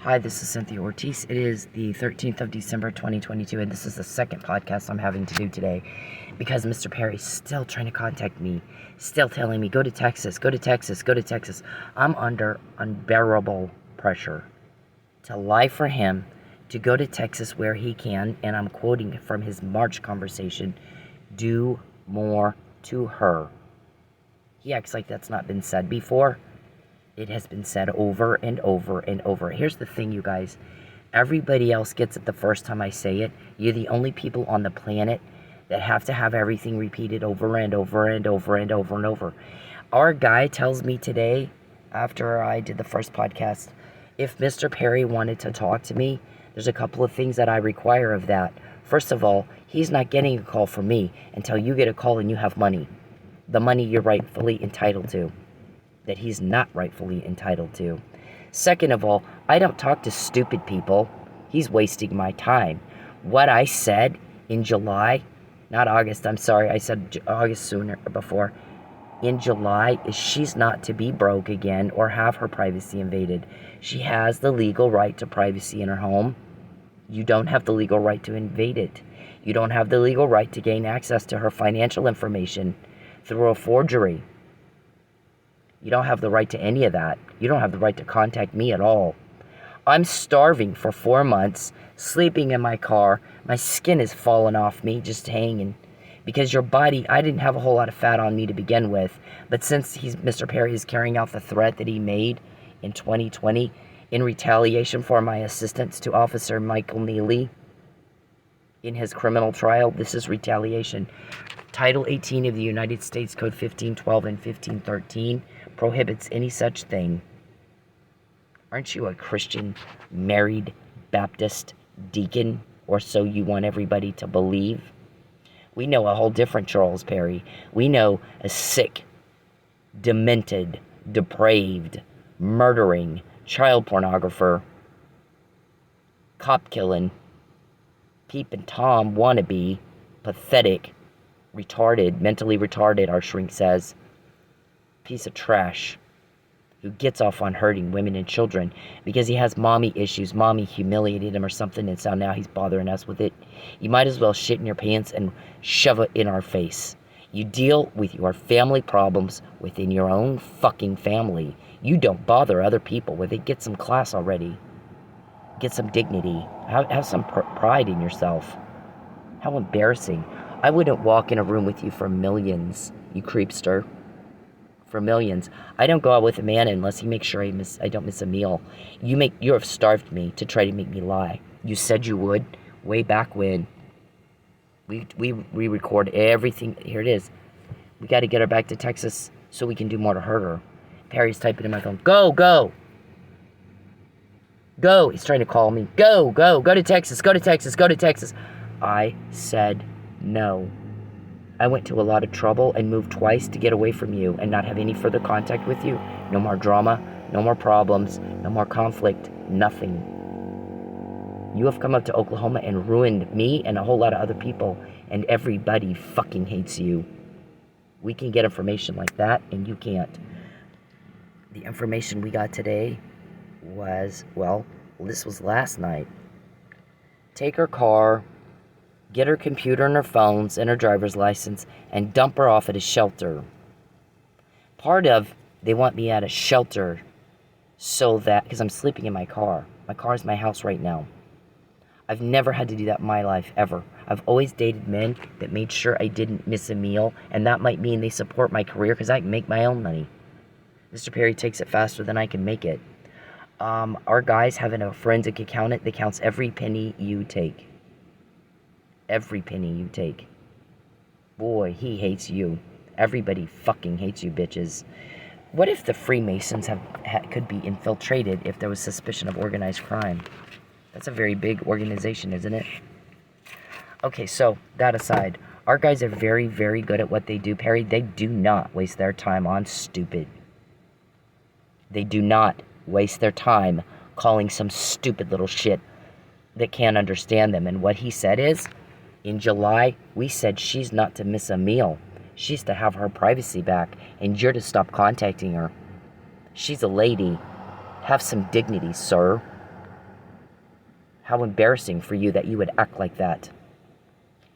Hi, this is Cynthia Ortiz. It is the 13th of December, 2022, and this is the second podcast I'm having to do today because Mr. Perry's still trying to contact me, still telling me, go to Texas, go to Texas, go to Texas. I'm under unbearable pressure to lie for him to go to Texas where he can, and I'm quoting from his March conversation, do more to her. He acts like that's not been said before. It has been said over and over and over. Here's the thing, you guys. Everybody else gets it the first time I say it. You're the only people on the planet that have to have everything repeated over and over and over and over and over. Our guy tells me today, after I did the first podcast, if Mr. Perry wanted to talk to me, there's a couple of things that I require of that. First of all, he's not getting a call from me until you get a call and you have money. The money you're rightfully entitled to. That he's not rightfully entitled to. Second of all, I don't talk to stupid people. He's wasting my time. What I said in July, not August, I'm sorry, I said August sooner before. In July is she's not to be broke again or have her privacy invaded. She has the legal right to privacy in her home. You don't have the legal right to invade it. You don't have the legal right to gain access to her financial information through a forgery. You don't have the right to any of that. You don't have the right to contact me at all. I'm starving for 4 months, sleeping in my car. My skin is falling off me, just hanging. Because your body, I didn't have a whole lot of fat on me to begin with. But since Mr. Perry is carrying out the threat that he made in 2020 in retaliation for my assistance to Officer Michael Neely in his criminal trial, this is retaliation. Title 18 of the United States Code 1512 and 1513 prohibits any such thing. Aren't you a Christian, married, Baptist deacon, or so you want everybody to believe? We know a whole different Charles Perry. We know a sick, demented, depraved, murdering, child pornographer, cop-killing, Peeping Tom wannabe, pathetic, retarded, mentally retarded, our shrink says, piece of trash who gets off on hurting women and children because he has mommy issues. Mommy humiliated him or something, and so now he's bothering us with it. You might as well shit in your pants and shove it in our face. You deal with your family problems within your own fucking family. You don't bother other people with it. Get some class already. Get some dignity. Have some pride in yourself. How embarrassing. I wouldn't walk in a room with you for millions, you creepster. For millions. I don't go out with a man unless he makes sure I don't miss a meal. You have starved me to try to make me lie. You said you would way back when. We record everything. Here it is. We got to get her back to Texas so we can do more to hurt her. Perry's typing in my phone. Go. He's trying to call me. Go to Texas. Go to Texas. Go to Texas. I said no. I went to a lot of trouble and moved twice to get away from you and not have any further contact with you. No more drama, no more problems, no more conflict, nothing. You have come up to Oklahoma and ruined me and a whole lot of other people, and everybody fucking hates you. We can get information like that, and you can't. The information we got today was, well, this was last night. Take her car, get her computer and her phones and her driver's license, and dump her off at a shelter. Part of, they want me at a shelter so that, because I'm sleeping in my car. My car is my house right now. I've never had to do that in my life, ever. I've always dated men that made sure I didn't miss a meal, and that might mean they support my career because I can make my own money. Mr. Perry takes it faster than I can make it. Our guy's having a forensic accountant that counts every penny you take. Every penny you take. Boy, he hates you. Everybody fucking hates you, bitches. What if the Freemasons could be infiltrated if there was suspicion of organized crime? That's a very big organization, isn't it? Okay, so that aside, our guys are very, very good at what they do, Perry. They do not waste their time on stupid. They do not waste their time calling some stupid little shit that can't understand them. And what he said is, in July, we said she's not to miss a meal. She's to have her privacy back, and you're to stop contacting her. She's a lady. Have some dignity, sir. How embarrassing for you that you would act like that.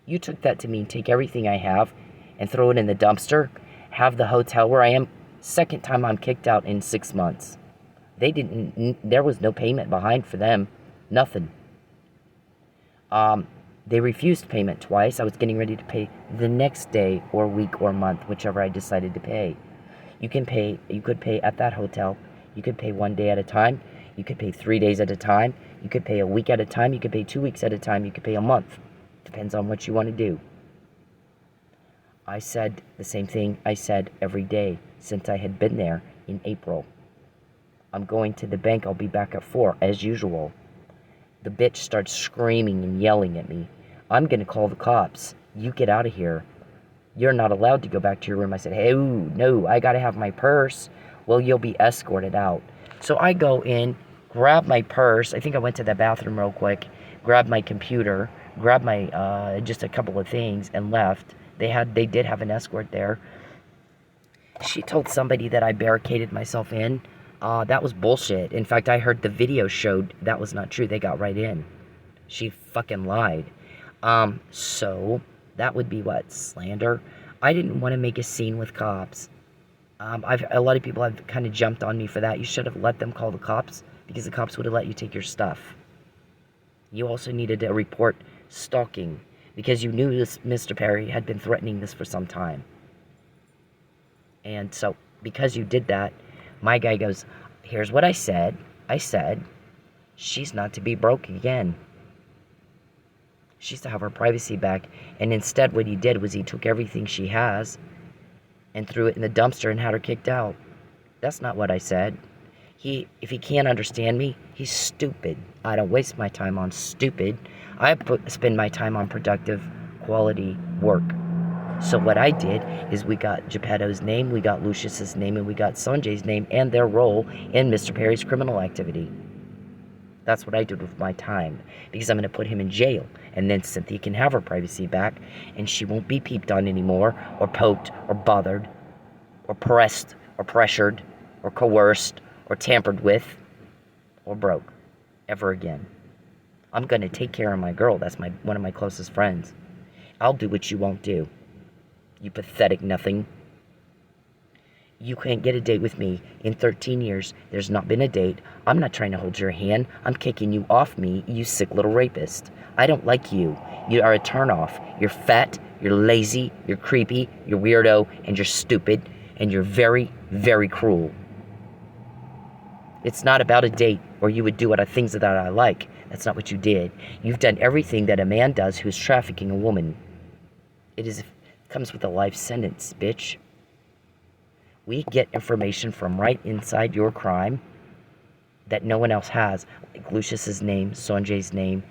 You took that to mean take everything I have and throw it in the dumpster, have the hotel where I am. Second time I'm kicked out in 6 months. There was no payment behind for them. Nothing. They refused payment twice. I was getting ready to pay the next day or week or month, whichever I decided to pay. You could pay at that hotel. You could pay 1 day at a time. You could pay 3 days at a time. You could pay a week at a time. You could pay 2 weeks at a time. You could pay a month. Depends on what you want to do. I said the same thing I said every day since I had been there in April. I'm going to the bank. I'll be back at 4, as usual. The bitch starts screaming and yelling at me. I'm going to call the cops. You get out of here. You're not allowed to go back to your room. I said, hey, ooh, no, I got to have my purse. Well, you'll be escorted out. So I go in, grab my purse. I think I went to the bathroom real quick, grabbed my computer, grabbed my just a couple of things, and left. They did have an escort there. She told somebody that I barricaded myself in. That was bullshit. In fact, I heard the video showed that was not true. They got right in. She fucking lied. So that would be what? Slander? I didn't want to make a scene with cops. A lot of people have kind of jumped on me for that. You should have let them call the cops, because the cops would have let you take your stuff. You also needed to report stalking, because you knew this Mr. Perry had been threatening this for some time. And so, because you did that, my guy goes, here's what I said. I said, she's not to be broke again. She's to have her privacy back. And instead, what he did was he took everything she has and threw it in the dumpster and had her kicked out. That's not what I said. If he can't understand me, he's stupid. I don't waste my time on stupid. I spend my time on productive, quality work. So what I did is we got Geppetto's name, we got Lucius's name, and we got Sanjay's name and their role in Mr. Perry's criminal activity. That's what I did with my time, because I'm going to put him in jail, and then Cynthia can have her privacy back, and she won't be peeped on anymore, or poked, or bothered, or pressed, or pressured, or coerced, or tampered with, or broke, ever again. I'm going to take care of my girl. That's one of my closest friends. I'll do what you won't do. You pathetic nothing. You can't get a date with me. In 13 years, there's not been a date. I'm not trying to hold your hand. I'm kicking you off me, you sick little rapist. I don't like you. You are a turnoff. You're fat, you're lazy, you're creepy, you're weirdo, and you're stupid, and you're very, very cruel. It's not about a date, or you would do things that I like. That's not what you did. You've done everything that a man does who's trafficking a woman. It comes with a life sentence, bitch. We get information from right inside your crime that no one else has, like Lucius's name, Sanjay's name,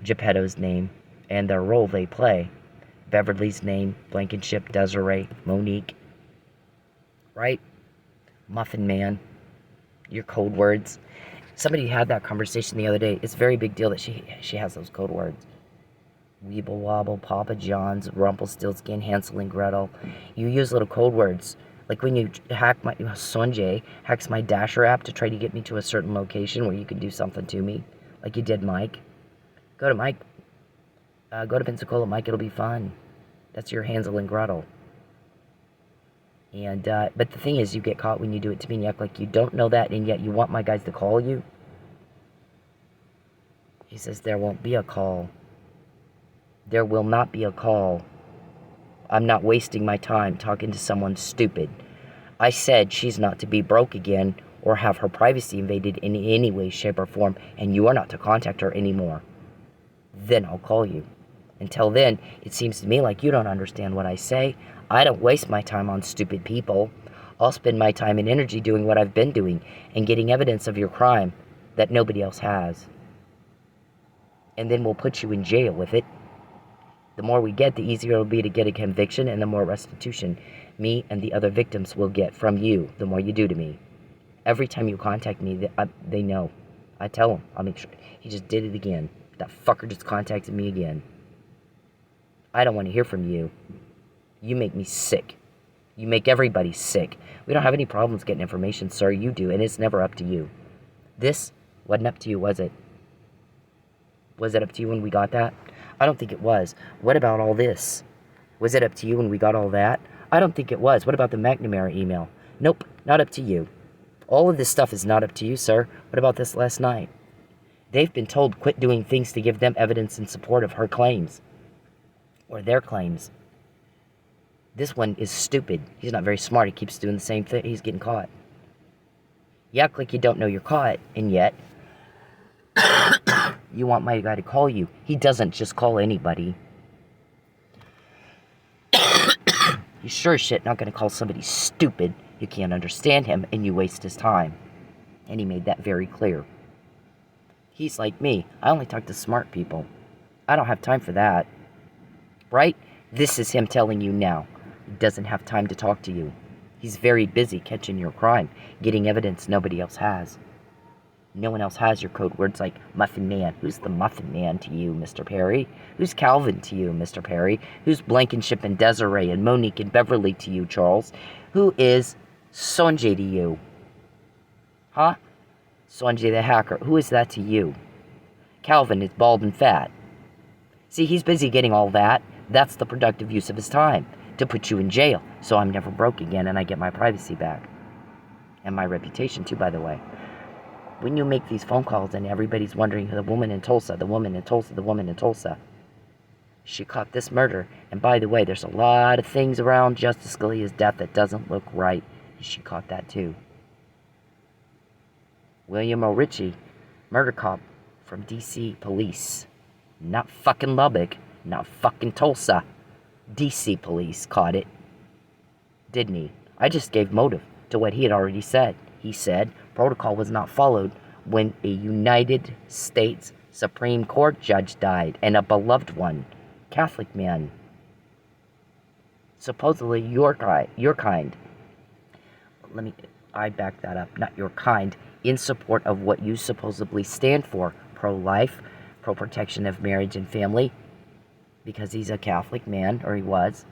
Geppetto's name, and the role they play. Beverly's name, Blankenship, Desiree, Monique. Right? Muffin Man. Your code words. Somebody had that conversation the other day. It's a very big deal that she has those code words. Weeble Wobble, Papa John's, Rumpelstiltskin, Hansel and Gretel. You use little code words. Like when you hack Sanjay hacks my Dasher app to try to get me to a certain location where you can do something to me. Like you did Mike. Go to Mike. Go to Pensacola, Mike. It'll be fun. That's your Hansel and Gretel. And, but the thing is, you get caught when you do it to me and you act like you don't know that, and yet you want my guys to call you. He says, there won't be a call. There will not be a call. I'm not wasting my time talking to someone stupid. I said she's not to be broke again or have her privacy invaded in any way, shape, or form, and you are not to contact her anymore. Then I'll call you. Until then, it seems to me like you don't understand what I say. I don't waste my time on stupid people. I'll spend my time and energy doing what I've been doing and getting evidence of your crime that nobody else has. And then we'll put you in jail with it. The more we get, the easier it'll be to get a conviction, and the more restitution me and the other victims will get from you, the more you do to me. Every time you contact me, they know. I tell them. I'll make sure. He just did it again. That fucker just contacted me again. I don't want to hear from you. You make me sick. You make everybody sick. We don't have any problems getting information, sir. You do, and it's never up to you. This wasn't up to you, was it? Was it up to you when we got that? I don't think it was. What about all this? Was it up to you when we got all that? I don't think it was. What about the McNamara email? Nope, not up to you. All of this stuff is not up to you, sir. What about this last night? They've been told quit doing things to give them evidence in support of her claims. Or their claims. This one is stupid. He's not very smart. He keeps doing the same thing. He's getting caught. You act like you don't know you're caught, and yet you want my guy to call you. He doesn't just call anybody. He's sure as shit not going to call somebody stupid. You can't understand him, and you waste his time. And he made that very clear. He's like me. I only talk to smart people. I don't have time for that. Right? This is him telling you now. He doesn't have time to talk to you. He's very busy catching your crime, getting evidence nobody else has. No one else has your code words like Muffin Man. Who's the Muffin Man to you, Mr. Perry? Who's Calvin to you, Mr. Perry? Who's Blankenship and Desiree and Monique and Beverly to you, Charles? Who is Sanjay to you? Huh? Sanjay the hacker. Who is that to you? Calvin is bald and fat. See, he's busy getting all that. That's the productive use of his time. To put you in jail, so I'm never broke again and I get my privacy back. And my reputation too, by the way. When you make these phone calls and everybody's wondering who the woman in Tulsa, the woman in Tulsa, the woman in Tulsa. She caught this murder. And by the way, there's a lot of things around Justice Scalia's death that doesn't look right. She caught that too. William O'Ritchie, murder cop from D.C. police. Not fucking Lubbock, not fucking Tulsa. D.C. police caught it. Didn't he? I just gave motive to what he had already said. He said protocol was not followed when a United States Supreme Court judge died, and a beloved one, Catholic man. Supposedly your kind. I back that up. Not your kind. In support of what you supposedly stand for. Pro-life, pro-protection of marriage and family. Because he's a Catholic man, or he was.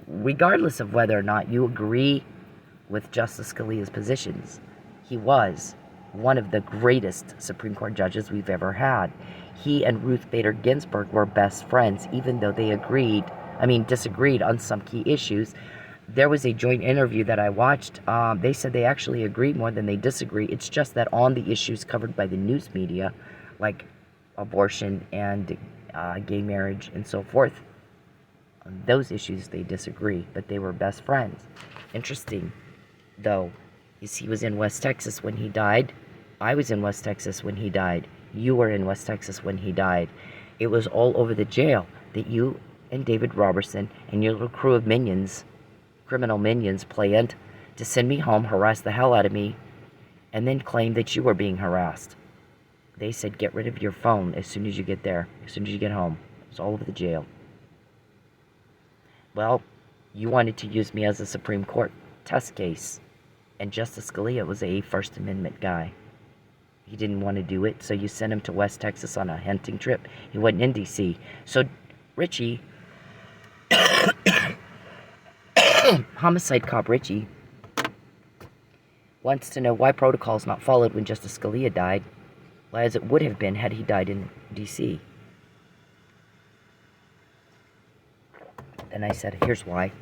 Regardless of whether or not you agree with Justice Scalia's positions, he was one of the greatest Supreme Court judges we've ever had. He and Ruth Bader Ginsburg were best friends, even though they disagreed on some key issues. There was a joint interview that I watched. They said they actually agreed more than they disagree. It's just that on the issues covered by the news media, like abortion and gay marriage and so forth, on those issues they disagree, but they were best friends. Interesting, though, is he was in West Texas when he died. I was in West Texas when he died. You were in West Texas when he died. It was all over the jail that you and David Robertson and your little crew of minions, criminal minions, planned to send me home, harass the hell out of me, and then claim that you were being harassed. They said, get rid of your phone as soon as you get there, as soon as you get home. It's all over the jail. Well, you wanted to use me as a Supreme Court test case, and Justice Scalia was a First Amendment guy. He didn't want to do it, so you sent him to West Texas on a hunting trip. He wasn't in D.C. So, Richie, homicide cop Richie, wants to know why protocol is not followed when Justice Scalia died, as it would have been had he died in D.C. And I said, here's why.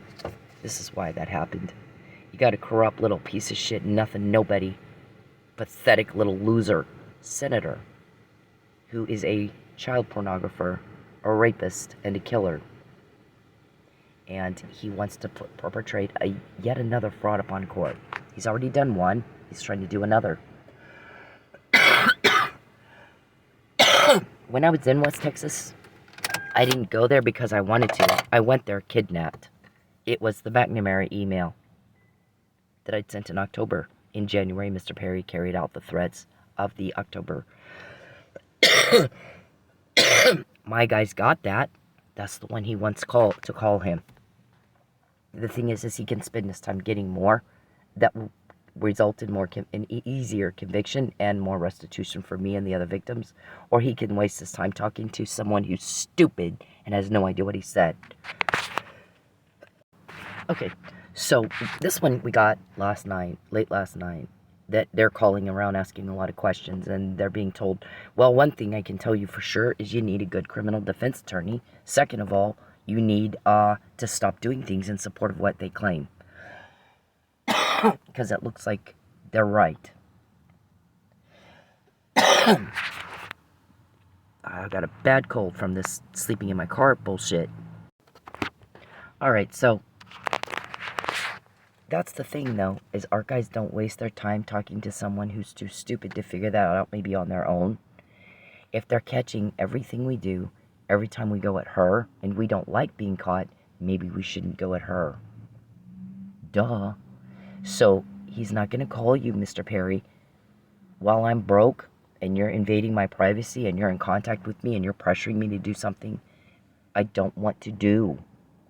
This is why that happened. You got a corrupt little piece of shit, nothing, nobody, pathetic little loser senator who is a child pornographer, a rapist, and a killer. And he wants to perpetrate yet another fraud upon court. He's already done one. He's trying to do another. When I was in West Texas, I didn't go there because I wanted to. I went there kidnapped. It was the McNamara email that I'd sent in October. In January, Mr. Perry carried out the threats of the October. My guys got that. That's the one he wants to call him. The thing is he can spend his time getting more. That will result in an easier conviction and more restitution for me and the other victims. Or he can waste his time talking to someone who's stupid and has no idea what he said. Okay, so this one we got late last night. that they're calling around asking a lot of questions, and they're being told, well, one thing I can tell you for sure is you need a good criminal defense attorney. Second of all, you need to stop doing things in support of what they claim. Because it looks like they're right. I got a bad cold from this sleeping in my car bullshit. Alright, so that's the thing, though, is our guys don't waste their time talking to someone who's too stupid to figure that out maybe on their own. If they're catching everything we do, every time we go at her, and we don't like being caught, maybe we shouldn't go at her. Duh. So, he's not going to call you, Mr. Perry, while I'm broke, and you're invading my privacy, and you're in contact with me, and you're pressuring me to do something I don't want to do.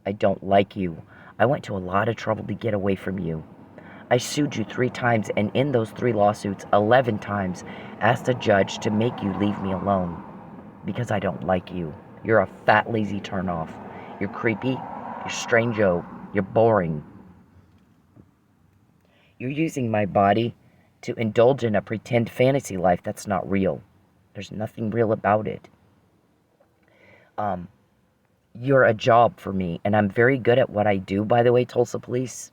I don't like you. I went to a lot of trouble to get away from you. I sued you 3 times, and in those 3 lawsuits, 11 times, asked a judge to make you leave me alone. Because I don't like you. You're a fat, lazy turnoff. You're creepy. You're strange-o. You're boring. You're using my body to indulge in a pretend fantasy life that's not real. There's nothing real about it. You're a job for me, and I'm very good at what I do, by the way, Tulsa Police.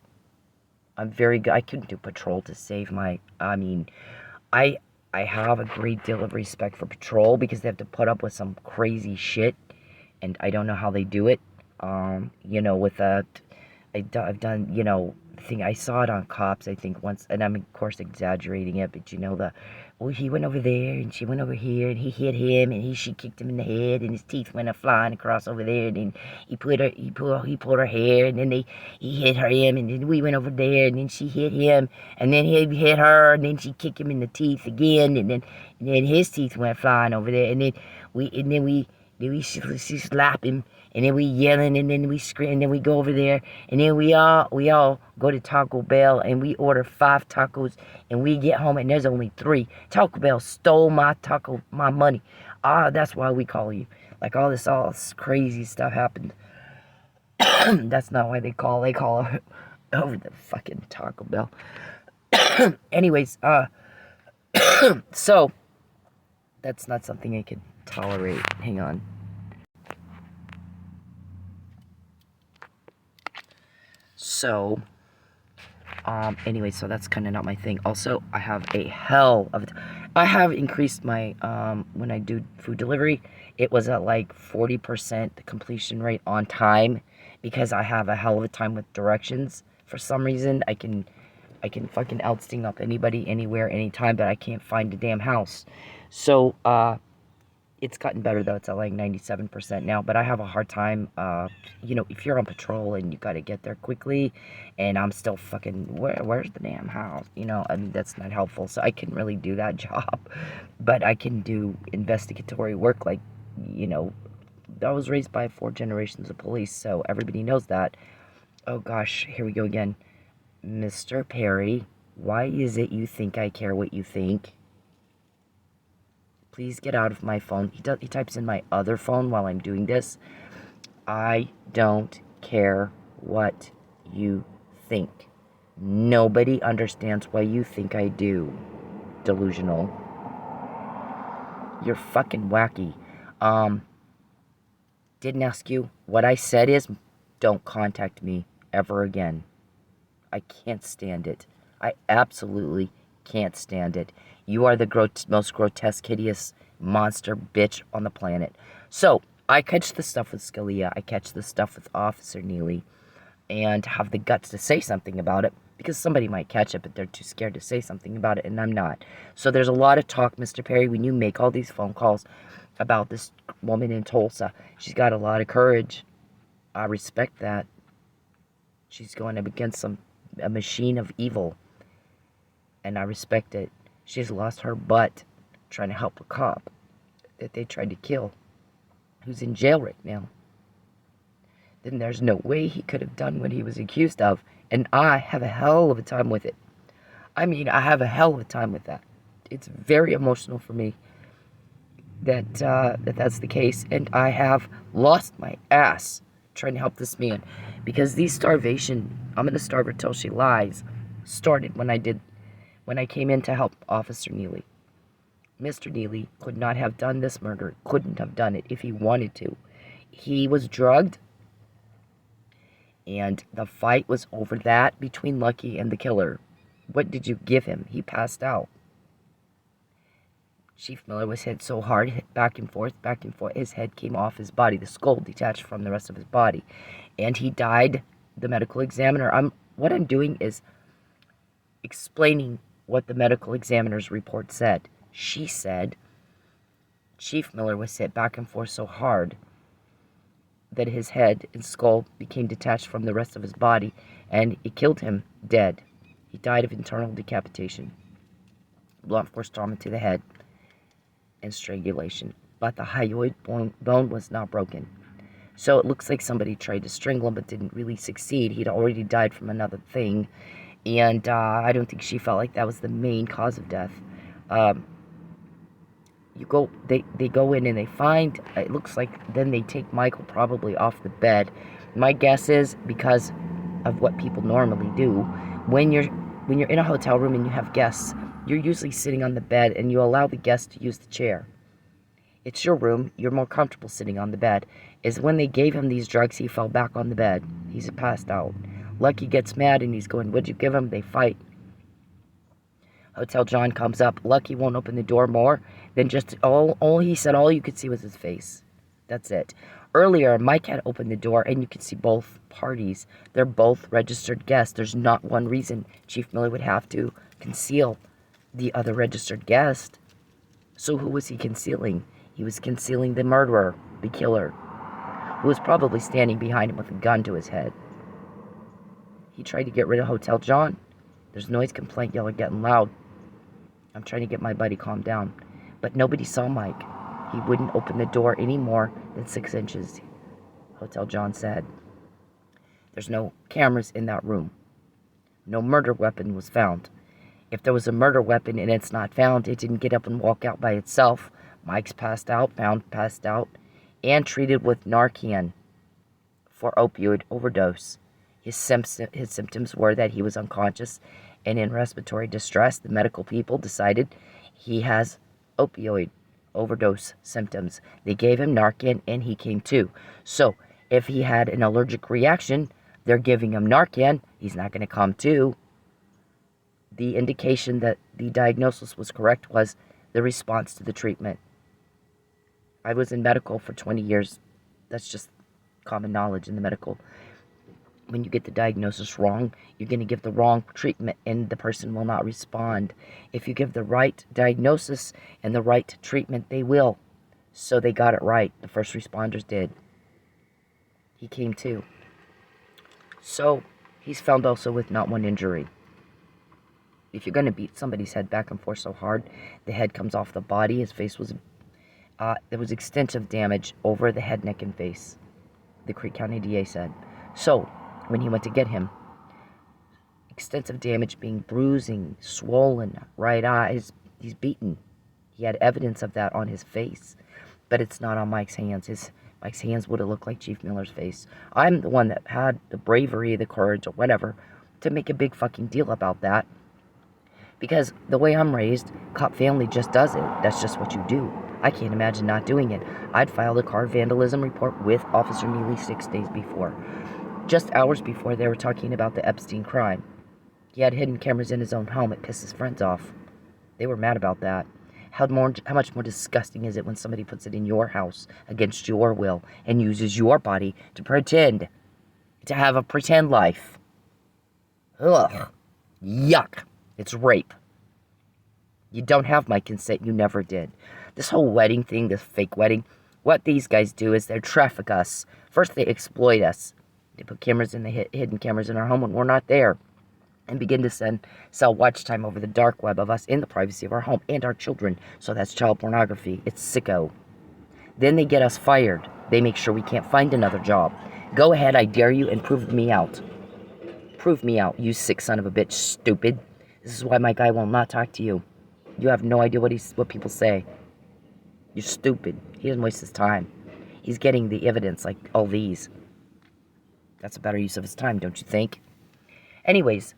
I'm very good. I couldn't do patrol to save my... I have a great deal of respect for patrol because they have to put up with some crazy shit, and I don't know how they do it. With that... I've done, thing. I saw it on Cops, I think, once, and I'm, of course, exaggerating it, but he went over there, and she went over here, and he hit him, and she kicked him in the head, and his teeth went flying across over there, and then he pulled her hair, and then he hit him, and then we went over there, and then she hit him, and then he hit her, and then she kicked him in the teeth again, and then his teeth went flying over there, and then she slap him, and then we yelling, and then we scream, and then we go over there, and then we all go to Taco Bell, and we order 5 tacos, and we get home, and there's only 3. Taco Bell stole my money. That's why we call you. Like, all this crazy stuff happened. That's not why they call over the fucking Taco Bell. Anyways, so, that's not something I could tolerate. Hang on. So, anyway, so that's kind of not my thing. Also, I have I have increased my, when I do food delivery, it was at like 40% the completion rate on time, because I have a hell of a time with directions. For some reason, I can fucking outsting up anybody, anywhere, anytime, but I can't find a damn house. So, it's gotten better, though. It's at like 97% now, but I have a hard time, if you're on patrol and you gotta get there quickly, and I'm still fucking, where's the damn house? That's not helpful, so I couldn't really do that job, but I can do investigatory work, like, I was raised by 4 generations of police, so everybody knows that. Oh gosh, here we go again. Mr. Perry, why is it you think I care what you think? Please get out of my phone. He types in my other phone while I'm doing this. I don't care what you think. Nobody understands why you think I do. Delusional. You're fucking wacky. Didn't ask you. What I said is, don't contact me ever again. I can't stand it. I absolutely can't stand it. You are the most grotesque, hideous monster bitch on the planet. So, I catch the stuff with Scalia. I catch the stuff with Officer Neely. And have the guts to say something about it. Because somebody might catch it, but they're too scared to say something about it. And I'm not. So, there's a lot of talk, Mr. Perry, when you make all these phone calls about this woman in Tulsa. She's got a lot of courage. I respect that. She's going up against a machine of evil. And I respect it. She's lost her butt trying to help a cop that they tried to kill, who's in jail right now. Then there's no way he could have done what he was accused of, and I have a hell of a time with it. I have a hell of a time with that. It's very emotional for me that's the case, and I have lost my ass trying to help this man, because these starvation, I'm gonna starve her till she lies, started when I did when I came in to help Officer Neely. Mr. Neely could not have done this murder, couldn't have done it if he wanted to. He was drugged, and the fight was over that between Lucky and the killer. What did you give him? He passed out. Chief Miller was hit so hard, hit back and forth, his head came off his body. The skull detached from the rest of his body. And he died. The medical examiner, what I'm doing is explaining what the medical examiner's report said. She said Chief Miller was hit back and forth so hard that his head and skull became detached from the rest of his body, and it killed him dead. He died of internal decapitation, blunt force trauma to the head, and strangulation. But the hyoid bone was not broken. So it looks like somebody tried to strangle him but didn't really succeed. He'd already died from another thing, and I don't think she felt like that was the main cause of death. They go in and they find, it looks like then they take Michael probably off the bed. My guess is because of what people normally do. When you're in a hotel room and you have guests, you're usually sitting on the bed and you allow the guest to use the chair. It's your room, you're more comfortable sitting on the bed. Is when they gave him these drugs, he fell back on the bed. He's passed out. Lucky gets mad and he's going, "What'd you give him?" They fight. Hotel John comes up. Lucky won't open the door more than just, all he said, all you could see was his face. That's it. Earlier, Mike had opened the door and you could see both parties. They're both registered guests. There's not one reason Chief Miller would have to conceal the other registered guest. So who was he concealing? He was concealing the murderer, the killer, who was probably standing behind him with a gun to his head. He tried to get rid of Hotel John. There's noise, complaint, yelling, getting loud. I'm trying to get my buddy calmed down. But nobody saw Mike. He wouldn't open the door any more than 6 inches, Hotel John said. There's no cameras in that room. No murder weapon was found. If there was a murder weapon and it's not found, it didn't get up and walk out by itself. Mike's passed out, found passed out, and treated with Narcan for opioid overdose. His symptoms were that he was unconscious and in respiratory distress. The medical people decided he has opioid overdose symptoms. They gave him Narcan and he came to. So if he had an allergic reaction, they're giving him Narcan. He's not going to come to. The indication that the diagnosis was correct was the response to the treatment. I was in medical for 20 years. That's just common knowledge in the medical. When you get the diagnosis wrong, you're going to give the wrong treatment and the person will not respond. If you give the right diagnosis and the right treatment, they will. So they got it right. The first responders did. He came to. So he's found also with not one injury. If you're going to beat somebody's head back and forth so hard, the head comes off the body. His face was, there was extensive damage over the head, neck, and face, the Creek County DA said. So when he went to get him, extensive damage being bruising, swollen, right eye, he's beaten. He had evidence of that on his face, but it's not on Mike's hands. Mike's hands would have looked like Chief Miller's face. I'm the one that had the bravery, the courage, or whatever, to make a big fucking deal about that. Because the way I'm raised, cop family just does it. That's just what you do. I can't imagine not doing it. I'd filed a car vandalism report with Officer Neely 6 days before. Just hours before, they were talking about the Epstein crime. He had hidden cameras in his own home. It pissed his friends off. They were mad about that. How much more disgusting is it when somebody puts it in your house against your will and uses your body to pretend, to have a pretend life? Ugh. Yuck. It's rape. You don't have my consent. You never did. This whole wedding thing, this fake wedding, what these guys do is they traffic us. First, they exploit us. They put cameras in the hidden cameras in our home when we're not there, and begin to sell watch time over the dark web of us in the privacy of our home and our children. So that's child pornography. It's sicko. Then they get us fired. They make sure we can't find another job. Go ahead, I dare you, and prove me out. Prove me out, you sick son of a bitch, stupid. This is why my guy will not talk to you. You have no idea what people say. You're stupid. He doesn't waste his time. He's getting the evidence like all these. That's a better use of his time, don't you think? Anyways,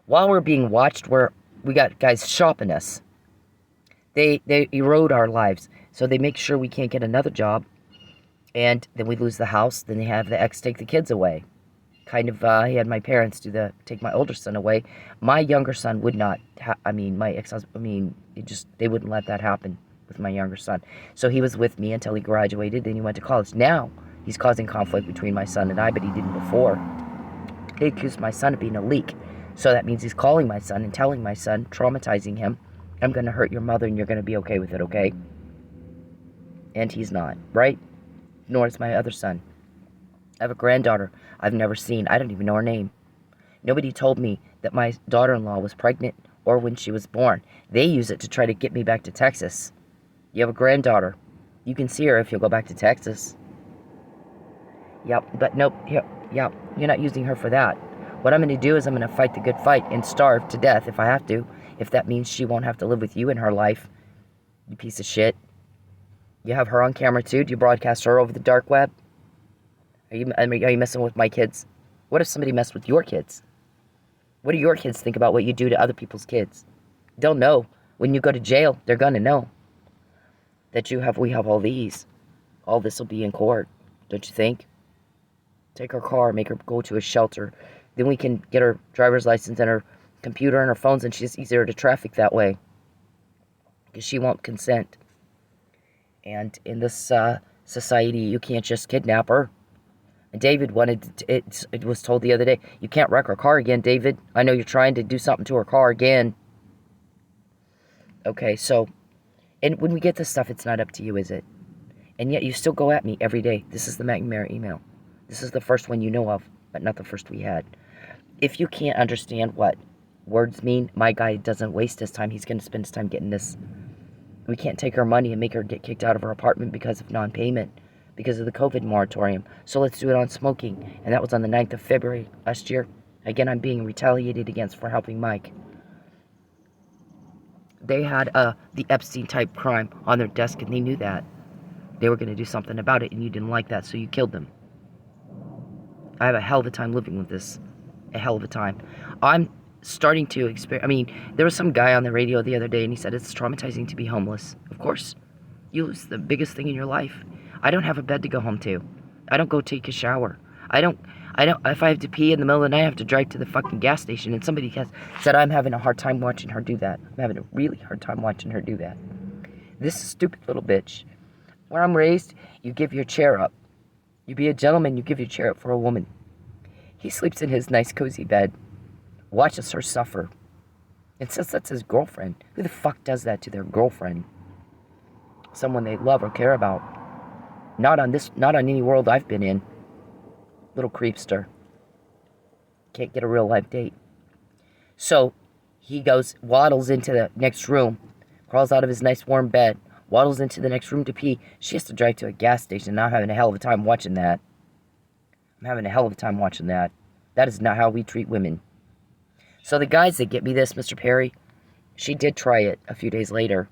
while we're being watched, we're We got guys shopping us. They erode our lives. So they make sure we can't get another job. And then we lose the house. Then they have the ex take the kids away. Kind of, he had my parents take my older son away. My younger son would not, my ex-husband, they wouldn't let that happen with my younger son. So he was with me until he graduated, then he went to college. Now, he's causing conflict between my son and I, but he didn't before. They accused my son of being a leak. So that means he's calling my son and telling my son, traumatizing him, I'm going to hurt your mother and you're going to be okay with it, okay? And he's not, right? Nor is my other son. I have a granddaughter I've never seen. I don't even know her name. Nobody told me that my daughter-in-law was pregnant or when she was born. They use it to try to get me back to Texas. You have a granddaughter. You can see her if you'll go back to Texas. Yep, but nope. You're not using her for that. What I'm going to do is I'm going to fight the good fight and starve to death if I have to. If that means she won't have to live with you in her life. You piece of shit. You have her on camera too? Do you broadcast her over the dark web? Are you messing with my kids? What if somebody messed with your kids? What do your kids think about what you do to other people's kids? They'll know. When you go to jail, they're going to know that we have all these. All this will be in court, don't you think? Take her car, make her go to a shelter. Then we can get her driver's license and her computer and her phones, and she's easier to traffic that way. Because she won't consent. And in this society, you can't just kidnap her. And David it was told the other day, you can't wreck her car again, David. I know you're trying to do something to her car again. Okay, so, and when we get this stuff, it's not up to you, is it? And yet you still go at me every day. This is the McNamara email. This is the first one you know of, but not the first we had. If you can't understand what words mean, my guy doesn't waste his time. He's going to spend his time getting this. We can't take her money and make her get kicked out of her apartment because of non-payment. Because of the COVID moratorium. So let's do it on smoking. And that was on the 9th of February last year. Again, I'm being retaliated against for helping Mike. They had the Epstein-type crime on their desk, and they knew that. They were going to do something about it, and you didn't like that, so you killed them. I have a hell of a time living with this. A hell of a time. I'm starting to experience... there was some guy on the radio the other day, and he said it's traumatizing to be homeless. Of course. You lose the biggest thing in your life. I don't have a bed to go home to. I don't go take a shower. I don't, if I have to pee in the middle of the night, I have to drive to the fucking gas station. And somebody said I'm having a hard time watching her do that. I'm having a really hard time watching her do that. This stupid little bitch. Where I'm raised, you give your chair up. You be a gentleman, you give your chair up for a woman. He sleeps in his nice cozy bed, watches her suffer, and says that's his girlfriend. Who the fuck does that to their girlfriend? Someone they love or care about. Not on any world I've been in. Little creepster. Can't get a real life date. So, he waddles into the next room, crawls out of his nice warm bed, waddles into the next room to pee. She has to drive to a gas station. Now I'm having a hell of a time watching that. I'm having a hell of a time watching that. That is not how we treat women. So the guys that get me this, Mr. Perry, she did try it a few days later.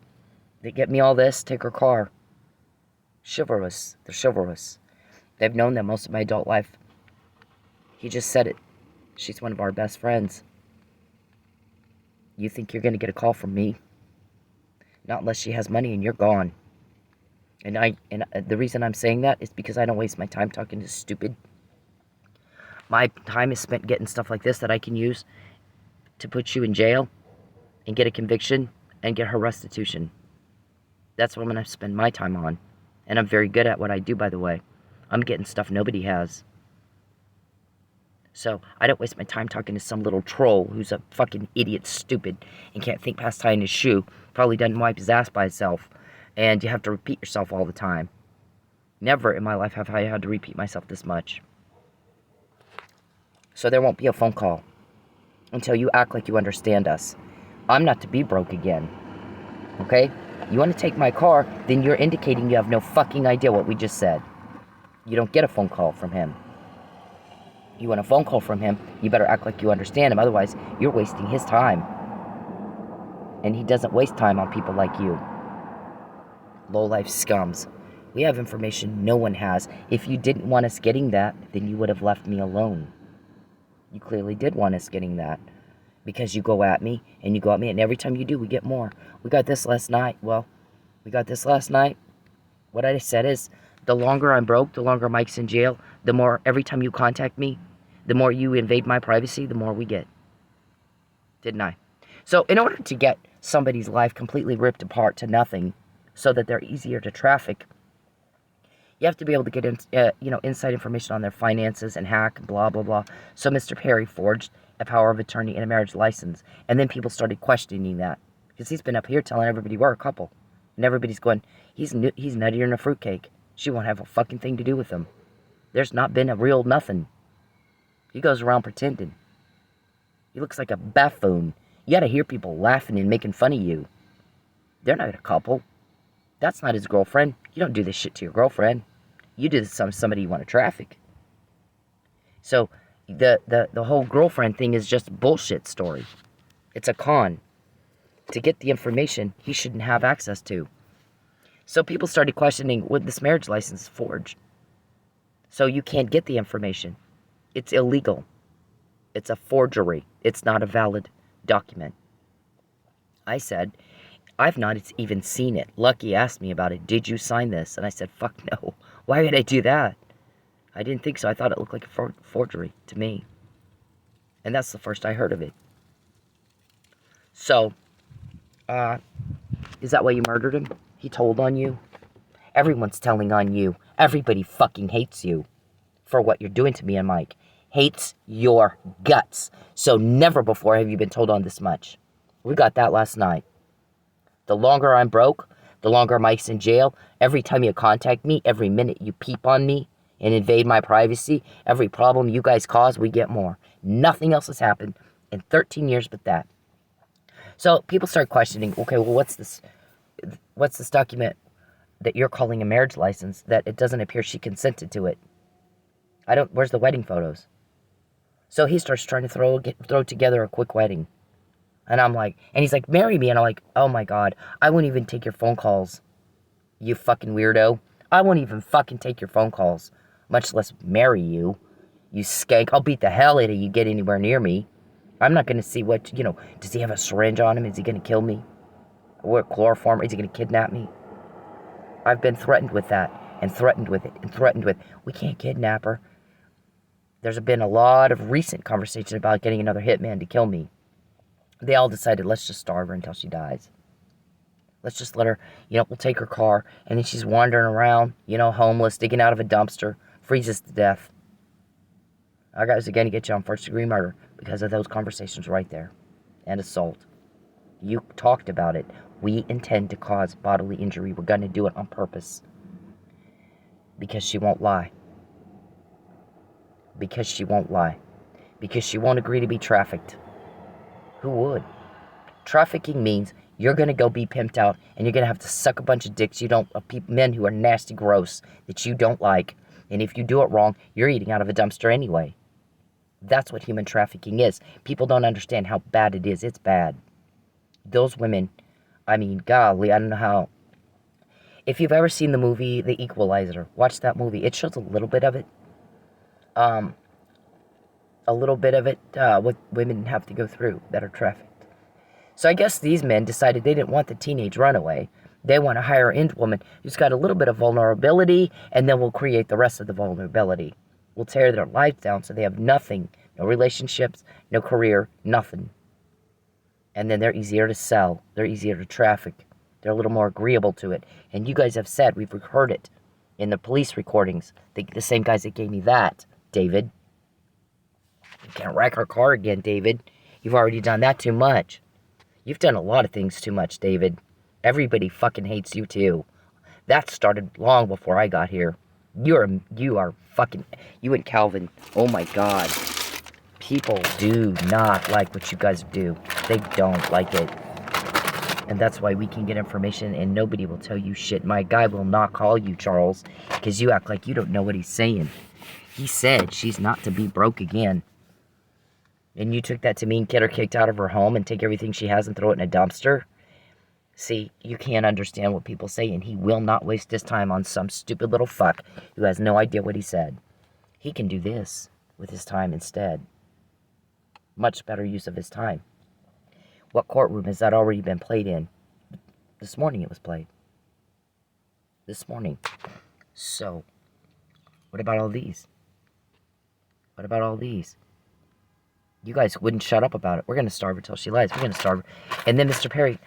They get me all this, take her car. Chivalrous. They're chivalrous. They've known that most of my adult life. He just said it. She's one of our best friends. You think you're going to get a call from me? Not unless she has money and you're gone. And the reason I'm saying that is because I don't waste my time talking to stupid. My time is spent getting stuff like this that I can use to put you in jail and get a conviction and get her restitution. That's what I'm going to spend my time on. And I'm very good at what I do, by the way. I'm getting stuff nobody has. So, I don't waste my time talking to some little troll who's a fucking idiot, stupid, and can't think past tying his shoe. Probably doesn't wipe his ass by himself. And you have to repeat yourself all the time. Never in my life have I had to repeat myself this much. So there won't be a phone call until you act like you understand us. I'm not to be broke again. Okay? You want to take my car, then you're indicating you have no fucking idea what we just said. You don't get a phone call from him. You want a phone call from him, you better act like you understand him. Otherwise, you're wasting his time. And he doesn't waste time on people like you. Low-life scums. We have information no one has. If you didn't want us getting that, then you would have left me alone. You clearly did want us getting that. Because you go at me, and you go at me, and every time you do, we get more. We got this last night. Well, we got this last night. What I said is, the longer I'm broke, the longer Mike's in jail, the more, every time you contact me, the more you invade my privacy, the more we get. Didn't I? So in order to get somebody's life completely ripped apart to nothing so that they're easier to traffic, you have to be able to get inside information on their finances and hack, blah, blah, blah. So Mr. Perry forged a power of attorney and a marriage license. And then people started questioning that. Because he's been up here telling everybody we're a couple. And everybody's going, he's nuttier than a fruitcake. She won't have a fucking thing to do with him. There's not been a real nothing. He goes around pretending. He looks like a buffoon. You gotta hear people laughing and making fun of you. They're not a couple. That's not his girlfriend. You don't do this shit to your girlfriend. You do this to somebody you want to traffic. So, the whole girlfriend thing is just a bullshit story. It's a con. To get the information he shouldn't have access to. So people started questioning, would this marriage license forged? So you can't get the information. It's illegal. It's a forgery. It's not a valid document. I said, I've not even seen it. Lucky asked me about it. Did you sign this? And I said, fuck no. Why would I do that? I didn't think so. I thought it looked like a forgery to me. And that's the first I heard of it. So, is that why you murdered him? He told on you? Everyone's telling on you. Everybody fucking hates you for what you're doing to me and Mike. Hates your guts. So never before have you been told on this much. We got that last night. The longer I'm broke, the longer Mike's in jail. Every time you contact me, every minute you peep on me and invade my privacy, every problem you guys cause, we get more. Nothing else has happened in 13 years but that. So people start questioning, okay, well, what's this document that you're calling a marriage license that it doesn't appear she consented to it? Where's the wedding photos? So he starts trying to throw together a quick wedding. And I'm like, and he's like, marry me. And I'm like, oh my God, I won't even take your phone calls, you fucking weirdo. I won't even fucking take your phone calls, much less marry you, you skank. I'll beat the hell out of you get anywhere near me. I'm not going to see what, does he have a syringe on him? Is he going to kill me? Or chloroform? Is he going to kidnap me? I've been threatened with that, and threatened with it, and threatened with, we can't kidnap her. There's been a lot of recent conversation about getting another hitman to kill me. They all decided, let's just starve her until she dies. Let's just let her, we'll take her car, and then she's wandering around, homeless, digging out of a dumpster, freezes to death. Our guys are going to get you on first-degree murder because of those conversations right there. And assault. You talked about it. We intend to cause bodily injury. We're going to do it on purpose. Because she won't lie. Because she won't lie. Because she won't agree to be trafficked. Who would? Trafficking means you're going to go be pimped out and you're going to have to suck a bunch of dicks men who are nasty, gross, that you don't like. And if you do it wrong, you're eating out of a dumpster anyway. That's what human trafficking is. People don't understand how bad it is. It's bad. Those women, golly, I don't know how. If you've ever seen the movie The Equalizer, watch that movie. It shows a little bit of it. What women have to go through that are trafficked. So I guess these men decided they didn't want the teenage runaway. They want a higher-end woman who's got a little bit of vulnerability, and then we'll create the rest of the vulnerability. We'll tear their lives down so they have nothing. No relationships, no career, nothing. And then they're easier to sell. They're easier to traffic. They're a little more agreeable to it. And you guys have said, we've heard it in the police recordings. The same guys that gave me that, David. You can't wreck our car again, David. You've already done that too much. You've done a lot of things too much, David. Everybody fucking hates you too. That started long before I got here. You are fucking, you and Calvin, oh my God. People do not like what you guys do. They don't like it. And that's why we can get information and nobody will tell you shit. My guy will not call you, Charles, because you act like you don't know what he's saying. He said she's not to be broke again. And you took that to mean get her kicked out of her home and take everything she has and throw it in a dumpster? See, you can't understand what people say, and he will not waste his time on some stupid little fuck who has no idea what he said. He can do this with his time instead. Much better use of his time. What courtroom has that already been played in? This morning it was played. This morning. So, what about all these? What about all these? You guys wouldn't shut up about it. We're going to starve her till she lies. We're going to starve her. And then Mr. Perry,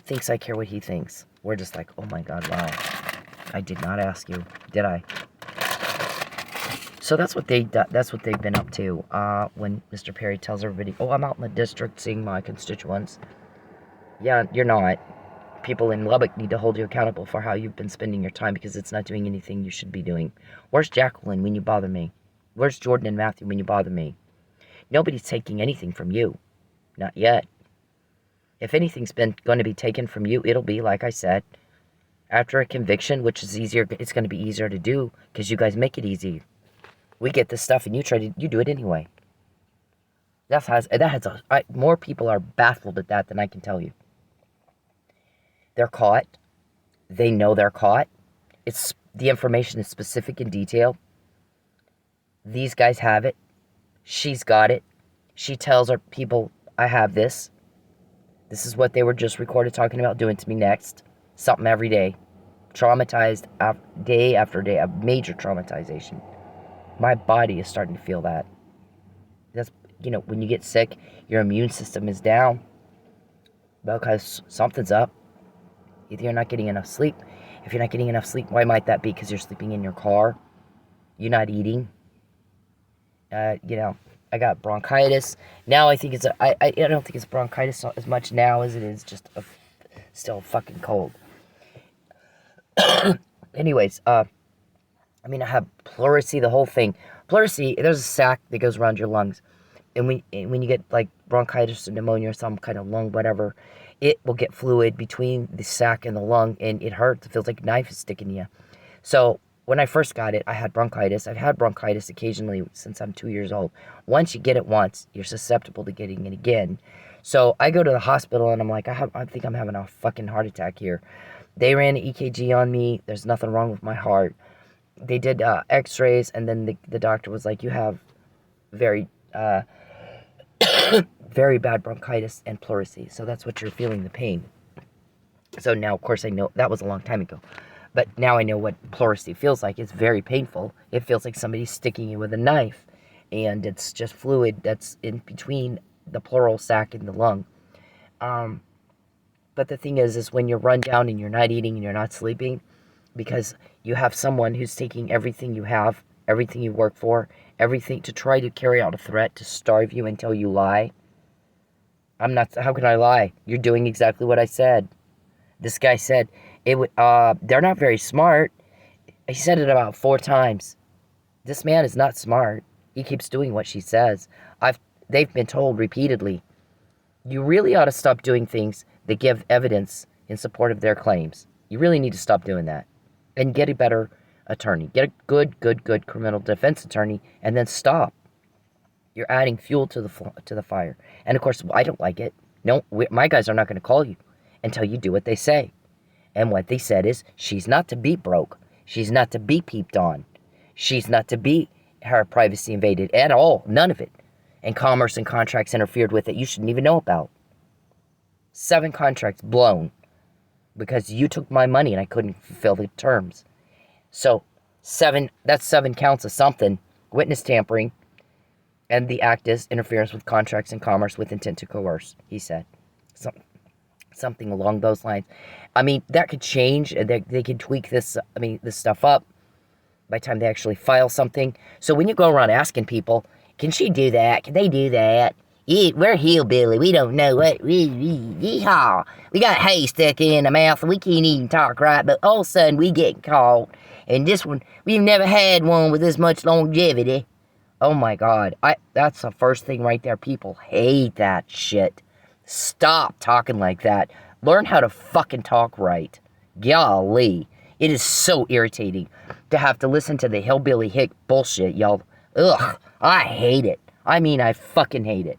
thinks I care what he thinks. We're just like, oh my God, wow. I did not ask you, did I? So that's what they've been up to. When Mr. Perry tells everybody, oh, I'm out in the district seeing my constituents. Yeah, you're not. People in Lubbock need to hold you accountable for how you've been spending your time, because it's not doing anything you should be doing. Where's Jacqueline when you bother me? Where's Jordan and Matthew when you bother me? Nobody's taking anything from you. Not yet. If anything's been going to be taken from you, it'll be, like I said, after a conviction, which is easier. It's going to be easier to do because you guys make it easy. We get this stuff and you do it anyway. More people are baffled at that than I can tell you. They're caught. They know they're caught. The information is specific in detail. These guys have it. She's got it. She tells her people, I have this. This is what they were just recorded talking about doing to me next. Something every day. Traumatized day after day. A major traumatization. My body is starting to feel that. That's, when you get sick, your immune system is down. Because something's up. Either you're not getting enough sleep. If you're not getting enough sleep, why might that be? Because you're sleeping in your car. You're not eating. I got bronchitis. Now I think I don't think it's bronchitis as much now as it is just still a fucking cold. Anyways, I have pleurisy, the whole thing. Pleurisy, there's a sac that goes around your lungs. And when you get like bronchitis or pneumonia or some kind of lung, whatever, it will get fluid between the sac and the lung, and it hurts. It feels like a knife is sticking you. So when I first got it, I had bronchitis. I've had bronchitis occasionally since I'm 2 years old. Once you get it once, you're susceptible to getting it again. So I go to the hospital and I'm like, I think I'm having a fucking heart attack here. They ran an EKG on me. There's nothing wrong with my heart. They did x-rays, and then the doctor was like, you have very, very bad bronchitis and pleurisy. So that's what you're feeling, the pain. So now, of course, I know that was a long time ago. But now I know what pleurisy feels like. It's very painful. It feels like somebody's sticking you with a knife. And it's just fluid that's in between the pleural sac and the lung. But the thing is when you're run down and you're not eating and you're not sleeping, because you have someone who's taking everything you have, everything you work for, everything to try to carry out a threat to starve you until you lie. How can I lie? You're doing exactly what I said. This guy said, they're not very smart. He said it about 4 times. This man is not smart. He keeps doing what she says. They've been told repeatedly, you really ought to stop doing things that give evidence in support of their claims. You really need to stop doing that. And get a better attorney. Get a good criminal defense attorney, and then stop. You're adding fuel to the fire. And of course, I don't like it. No, my guys are not going to call you until you do what they say. And what they said is, she's not to be broke. She's not to be peeped on. She's not to be her privacy invaded at all. None of it. And commerce and contracts interfered with it you shouldn't even know about. 7 contracts blown because you took my money and I couldn't fulfill the terms. So, that's 7 counts of something. Witness tampering. And the act is interference with contracts and commerce with intent to coerce, he said. Something along those lines. That could change. They could tweak this stuff up by the time they actually file something. So when you go around asking people, can she do that? Can they do that? Yeah, we're hillbilly. We don't know what. Yeehaw. We got hay stuck in the mouth and we can't even talk right, but all of a sudden we get caught. And this one, we've never had one with this much longevity. Oh my God. That's the first thing right there. People hate that shit. Stop talking like that. Learn how to fucking talk right. Golly. It is so irritating to have to listen to the hillbilly hick bullshit, y'all. Ugh. I hate it. I fucking hate it.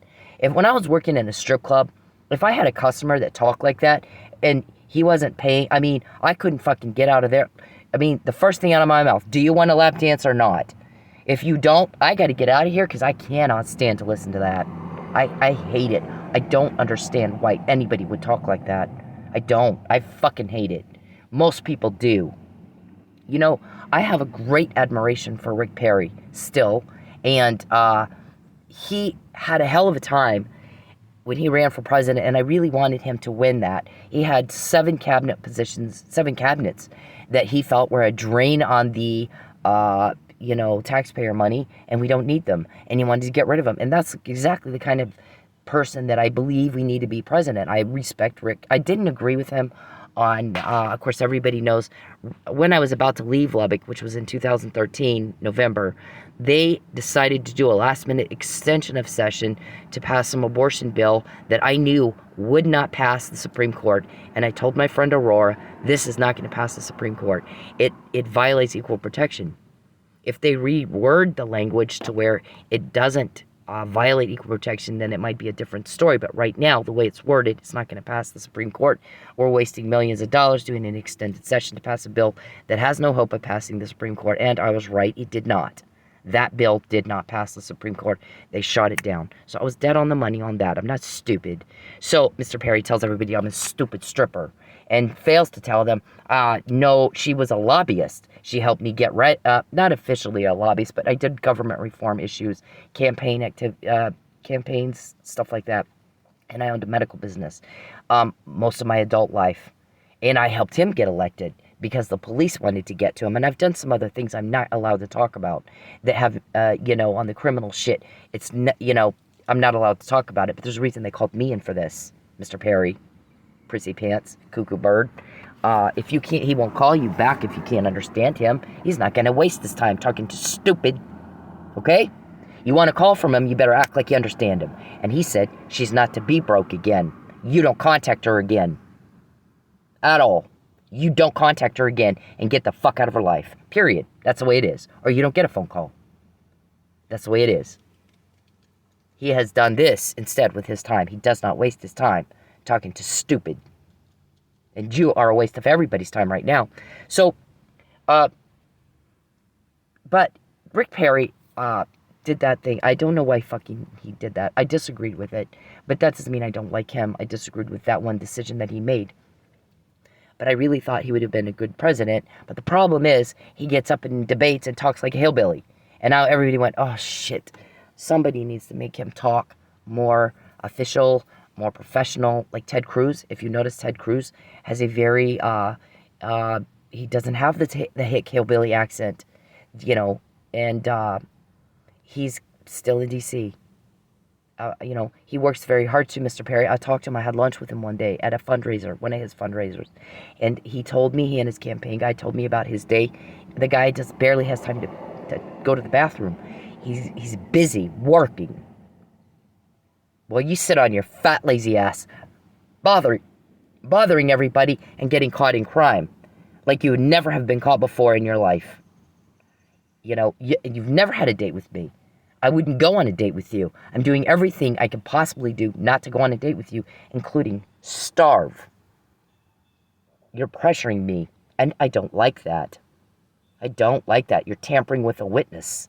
When I was working in a strip club, if I had a customer that talked like that and he wasn't paying, I couldn't fucking get out of there. The first thing out of my mouth, do you want a lap dance or not? If you don't, I got to get out of here because I cannot stand to listen to that. I hate it. I don't understand why anybody would talk like that. I don't. I fucking hate it. Most people do. You know, I have a great admiration for Rick Perry still, and he had a hell of a time when he ran for president, and I really wanted him to win that. He had 7 cabinet positions, 7 cabinets that he felt were a drain on the, taxpayer money, and we don't need them, and he wanted to get rid of them. And that's exactly the kind of person that I believe we need to be president. I respect Rick. I didn't agree with him on, of course, everybody knows, when I was about to leave Lubbock, which was in 2013, November, they decided to do a last-minute extension of session to pass some abortion bill that I knew would not pass the Supreme Court. And I told my friend Aurora, this is not going to pass the Supreme Court. It violates equal protection. If they reword the language to where it doesn't violate equal protection, then it might be a different story. But right now, the way it's worded, it's not going to pass the Supreme Court. We're wasting millions of dollars doing an extended session to pass a bill that has no hope of passing the Supreme Court. And I was right, it did not. That bill did not pass the Supreme Court. They shot it down. So I was dead on the money on that. I'm not stupid. So Mr. Perry tells everybody I'm a stupid stripper and fails to tell them, no, she was a lobbyist. She helped me get not officially a lobbyist, but I did government reform issues, campaigns, stuff like that. And I owned a medical business most of my adult life. And I helped him get elected because the police wanted to get to him. And I've done some other things I'm not allowed to talk about that have, on the criminal shit. It's, I'm not allowed to talk about it, but there's a reason they called me in for this, Mr. Perry. Prissy pants, cuckoo bird. If you can't, he won't call you back if you can't understand him. He's not going to waste his time talking to stupid. Okay? You want to call from him, you better act like you understand him. And he said, she's not to be broke again. You don't contact her again. At all. You don't contact her again and get the fuck out of her life. Period. That's the way it is. Or you don't get a phone call. That's the way it is. He has done this instead with his time. He does not waste his time talking to stupid. And you are a waste of everybody's time right now. So, but Rick Perry did that thing. I don't know why fucking he did that. I disagreed with it. But that doesn't mean I don't like him. I disagreed with that one decision that he made. But I really thought he would have been a good president. But the problem is, he gets up in debates and talks like a hillbilly. And now everybody went, oh shit, somebody needs to make him talk more official, more professional, like Ted Cruz. If you notice, Ted Cruz has a very, he doesn't have the hick hillbilly accent, and he's still in D.C. He works very hard too, Mr. Perry. I talked to him. I had lunch with him one day at a fundraiser, one of his fundraisers. And he told me, he and his campaign guy told me about his day. The guy just barely has time to go to the bathroom. He's busy working. Well, you sit on your fat, lazy ass, bothering everybody and getting caught in crime. Like you would never have been caught before in your life. You've never had a date with me. I wouldn't go on a date with you. I'm doing everything I can possibly do not to go on a date with you, including starve. You're pressuring me, and I don't like that. I don't like that. You're tampering with a witness.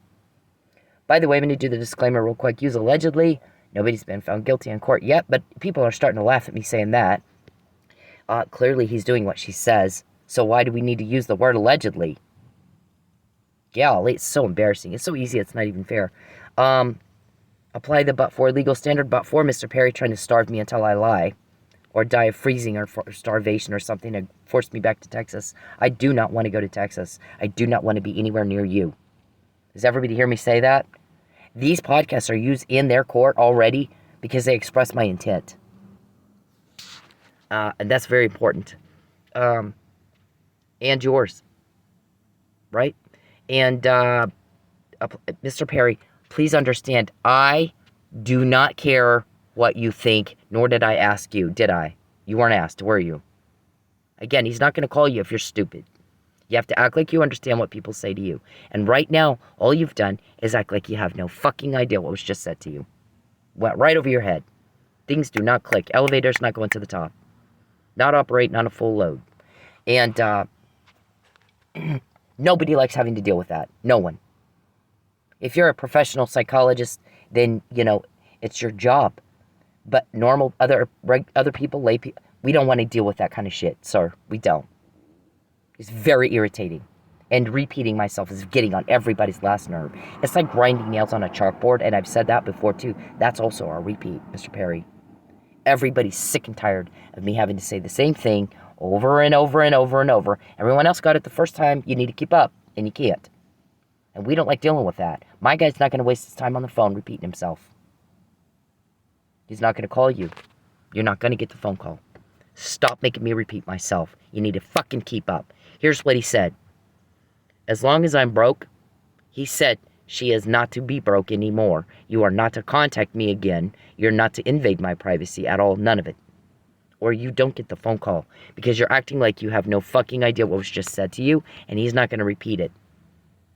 By the way, I'm going to do the disclaimer real quick. Use allegedly. Nobody's been found guilty in court yet, but people are starting to laugh at me saying that. Clearly, he's doing what she says, so why do we need to use the word allegedly? Golly, it's so embarrassing. It's so easy, it's not even fair. Apply the but-for legal standard. But-for Mr. Perry trying to starve me until I lie, or die of freezing or starvation or something to force me back to Texas. I do not want to go to Texas. I do not want to be anywhere near you. Does everybody hear me say that? These podcasts are used in their court already because they express my intent. And that's very important. And yours. Right? And Mr. Perry, please understand, I do not care what you think, nor did I ask you, did I? You weren't asked, were you? Again, he's not going to call you if you're stupid. You have to act like you understand what people say to you. And right now, all you've done is act like you have no fucking idea what was just said to you. Went right over your head. Things do not click. Elevators not going to the top. Not operate, not a full load. And nobody likes having to deal with that. No one. If you're a professional psychologist, then, It's your job. But normal, other people, lay people, we don't want to deal with that kind of shit, sir. We don't. It's very irritating. And repeating myself is getting on everybody's last nerve. It's like grinding nails on a chalkboard, and I've said that before too. That's also our repeat, Mr. Perry. Everybody's sick and tired of me having to say the same thing over and over and over and over. Everyone else got it the first time. You need to keep up, and you can't. And we don't like dealing with that. My guy's not going to waste his time on the phone repeating himself. He's not going to call you. You're not going to get the phone call. Stop making me repeat myself. You need to fucking keep up. Here's what he said. As long as I'm broke, he said, she is not to be broke anymore. You are not to contact me again. You're not to invade my privacy at all. None of it. Or you don't get the phone call because you're acting like you have no fucking idea what was just said to you, and he's not going to repeat it.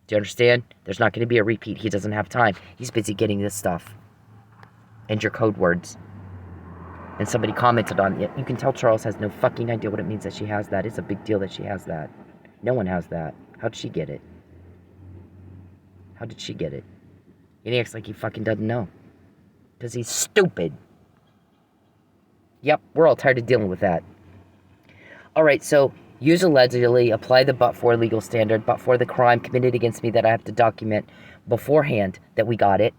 Do you understand? There's not going to be a repeat. He doesn't have time. He's busy getting this stuff. And your code words. And somebody commented on it. You can tell Charles has no fucking idea what it means that she has that. It's a big deal that she has that. No one has that. How'd she get it? How did she get it? And he acts like he fucking doesn't know. Because he's stupid. Yep, we're all tired of dealing with that. Alright, so use allegedly, apply the but-for legal standard, but for the crime committed against me that I have to document beforehand that we got it.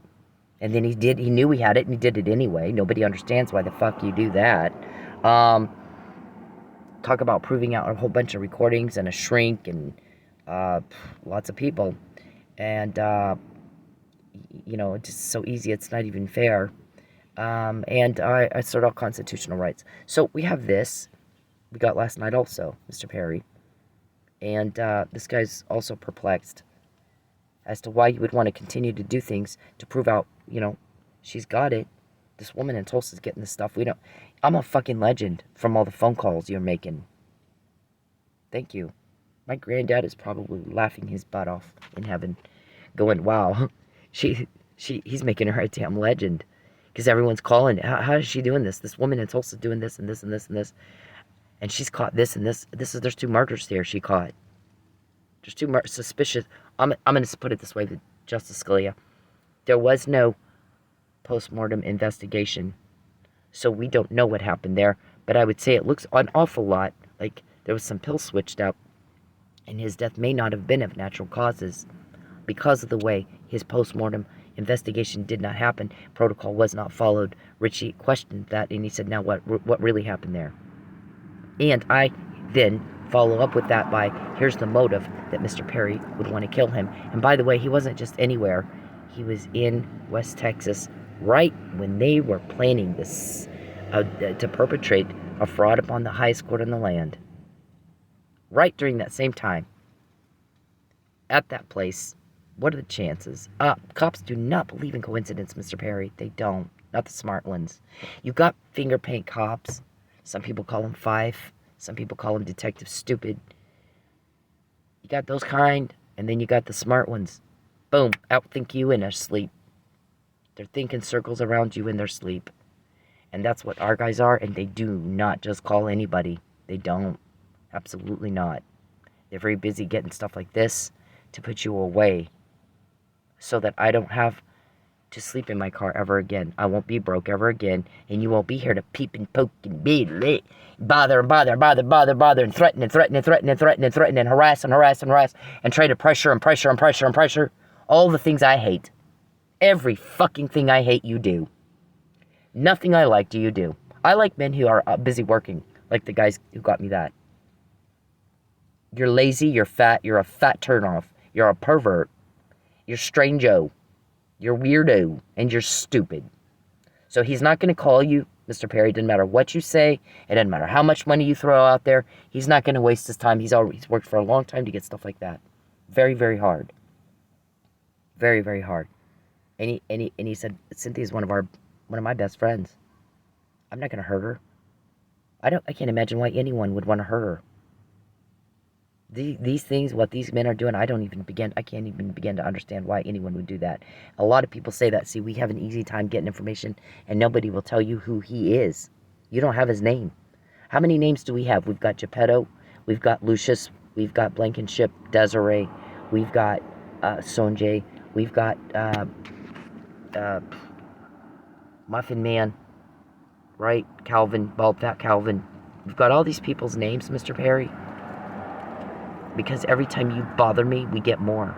And then he knew we had it, and he did it anyway. Nobody understands why the fuck you do that. Talk about proving out a whole bunch of recordings and a shrink and lots of people. And, it's just so easy, it's not even fair. And I assert all constitutional rights. So we have this. We got last night also, Mr. Perry. And this guy's also perplexed as to why you would want to continue to do things to prove out, she's got it. This woman in Tulsa's getting this stuff. I'm a fucking legend from all the phone calls you're making. Thank you. My granddad is probably laughing his butt off in heaven, going, wow, he's making her a damn legend. Because everyone's calling, how is she doing this? This woman in Tulsa doing this and this and this and this. And she's caught this and this. There's 2 murders there she caught. There's 2 suspicious. I'm going to put it this way, to Justice Scalia. There was no post-mortem investigation. So we don't know what happened there. But I would say it looks an awful lot like there was some pills switched out. And his death may not have been of natural causes because of the way his post-mortem investigation did not happen. Protocol was not followed. Richie questioned that, and he said, now what really happened there? And I then follow up with that by, here's the motive that Mr. Perry would want to kill him. And by the way, he wasn't just anywhere. He was in West Texas right when they were planning this, to perpetrate a fraud upon the highest court in the land. Right during that same time. At that place. What are the chances? Cops do not believe in coincidence, Mr. Perry. They don't. Not the smart ones. You got finger paint cops. Some people call them Fife. Some people call them Detective Stupid. You got those kind, and then you got the smart ones. Boom, outthink you in their sleep. They're thinking circles around you in their sleep. And that's what our guys are, and they do not just call anybody. They don't. Absolutely not. They're very busy getting stuff like this to put you away so that I don't have to sleep in my car ever again. I won't be broke ever again, and you won't be here to peep and poke and bother and threaten and harass and try to pressure. All the things I hate. Every fucking thing I hate you do. Nothing I like do you do. I like men who are busy working, like the guys who got me that. You're lazy, you're fat, you're a fat turnoff, you're a pervert, you're strange-o, you're weirdo, and you're stupid. So he's not going to call you, Mr. Perry. It doesn't matter what you say. It doesn't matter how much money you throw out there. He's not going to waste his time. He's worked for a long time to get stuff like that. Very, very hard. Very, very hard. And he said, Cynthia's one of my best friends. I'm not going to hurt her. I can't imagine why anyone would want to hurt her. These things, what these men are doing, I can't even begin to understand why anyone would do that. A lot of people say that. See, we have an easy time getting information, and nobody will tell you who he is. You don't have his name. How many names do we have? We've got Geppetto, we've got Lucius, we've got Blankenship, Desiree, we've got Sonjay, we've got Muffin Man, right? Calvin, Bald Fat Calvin. You've got all these people's names, Mr. Perry. Because every time you bother me, we get more.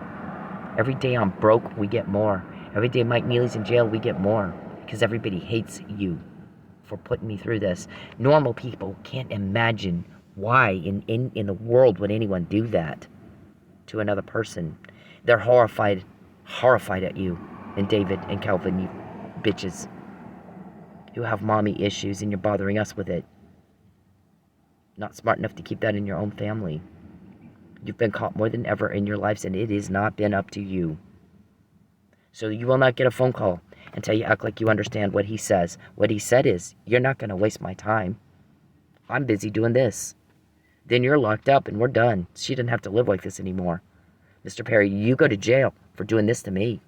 Every day I'm broke, we get more. Every day Mike Neely's in jail, we get more. Because everybody hates you for putting me through this. Normal people can't imagine why in the world would anyone do that to another person. They're horrified at you and David and Calvin, you bitches. You have mommy issues and you're bothering us with it. Not smart enough to keep that in your own family. You've been caught more than ever in your lives, and it has not been up to you. So you will not get a phone call until you act like you understand what he says. What he said is, you're not going to waste my time. I'm busy doing this. Then you're locked up and we're done. She doesn't have to live like this anymore. Mr. Perry, you go to jail for doing this to me.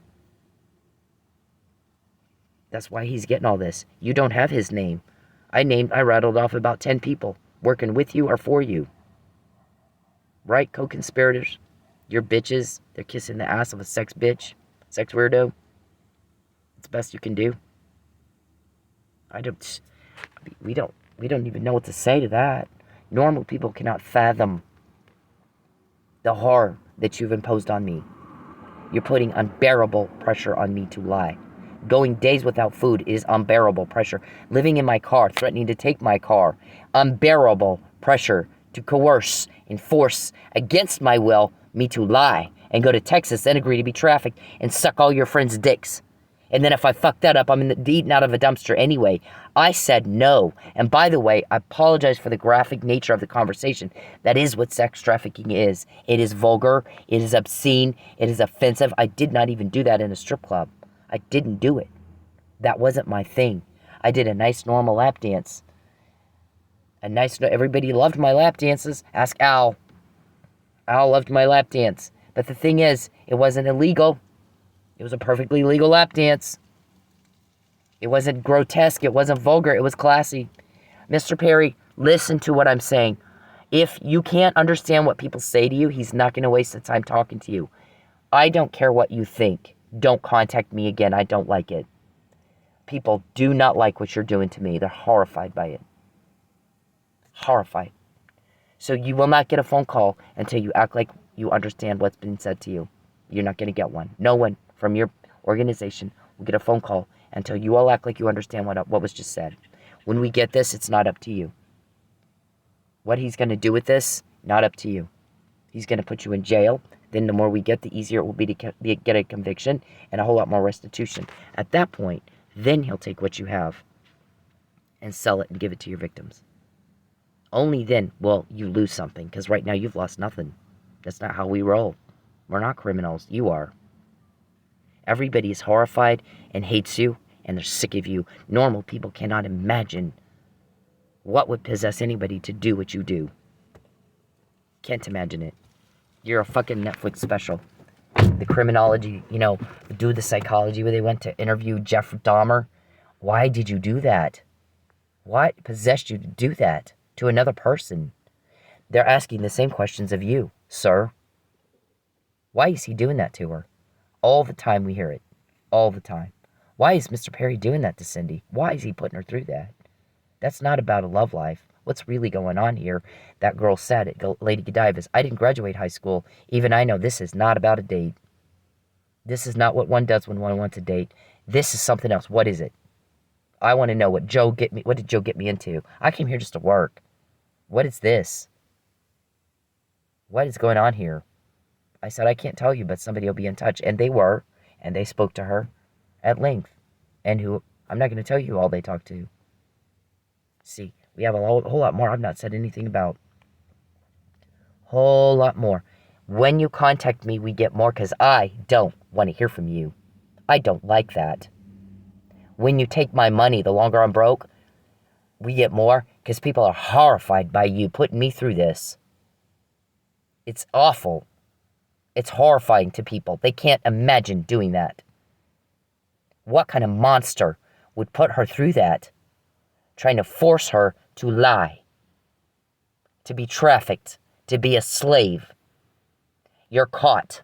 That's why he's getting all this. You don't have his name. I rattled off about 10 people working with you or for you. Right, co-conspirators? You're bitches. They're kissing the ass of a sex bitch. Sex weirdo. It's the best you can do. We don't even know what to say to that. Normal people cannot fathom the horror that you've imposed on me. You're putting unbearable pressure on me to lie. Going days without food is unbearable pressure. Living in my car, threatening to take my car. Unbearable pressure to coerce and force against my will me to lie and go to Texas and agree to be trafficked and suck all your friends' dicks. And then if I fuck that up, I'm eating out of a dumpster anyway. I said no. And by the way, I apologize for the graphic nature of the conversation. That is what sex trafficking is. It is vulgar. It is obscene. It is offensive. I did not even do that in a strip club. I didn't do it. That wasn't my thing. I did a nice normal lap dance. Everybody loved my lap dances. Ask Al. Al loved my lap dance. But the thing is, it wasn't illegal. It was a perfectly legal lap dance. It wasn't grotesque. It wasn't vulgar. It was classy. Mr. Perry, listen to what I'm saying. If you can't understand what people say to you, he's not going to waste the time talking to you. I don't care what you think. Don't contact me again. I don't like it. People do not like what you're doing to me. They're horrified by it. Horrified. So you will not get a phone call until you act like you understand what's been said to you. You're not going to get one. No one from your organization will get a phone call until you all act like you understand what was just said. When we get this, it's not up to you. What he's going to do with this, not up to you. He's going to put you in jail. Then the more we get, the easier it will be to get a conviction and a whole lot more restitution. At that point, then he'll take what you have and sell it and give it to your victims. Only then will you lose something, because right now you've lost nothing. That's not how we roll. We're not criminals. You are. Everybody is horrified and hates you, and they're sick of you. Normal people cannot imagine what would possess anybody to do what you do. Can't imagine it. You're a fucking Netflix special. The criminology, the psychology where they went to interview Jeff Dahmer. Why did you do that? What possessed you to do that to another person? They're asking the same questions of you, sir. Why is he doing that to her? All the time we hear it. All the time. Why is Mr. Perry doing that to Cindy? Why is he putting her through that? That's not about a love life. What's really going on here? That girl said at Lady Godiva's, I didn't graduate high school. Even I know this is not about a date. This is not what one does when one wants a date. This is something else. What is it? I want to know what did Joe get me into? I came here just to work. What is this? What is going on here? I said, I can't tell you, but somebody will be in touch. And they were, and they spoke to her at length. And I'm not going to tell you who all they talked to. See, we have a whole lot more I've not said anything about. Whole lot more. When you contact me, we get more because I don't want to hear from you. I don't like that. When you take my money, the longer I'm broke, we get more because people are horrified by you putting me through this. It's awful. It's horrifying to people. They can't imagine doing that. What kind of monster would put her through that? Trying to force her to lie. To be trafficked. To be a slave. You're caught.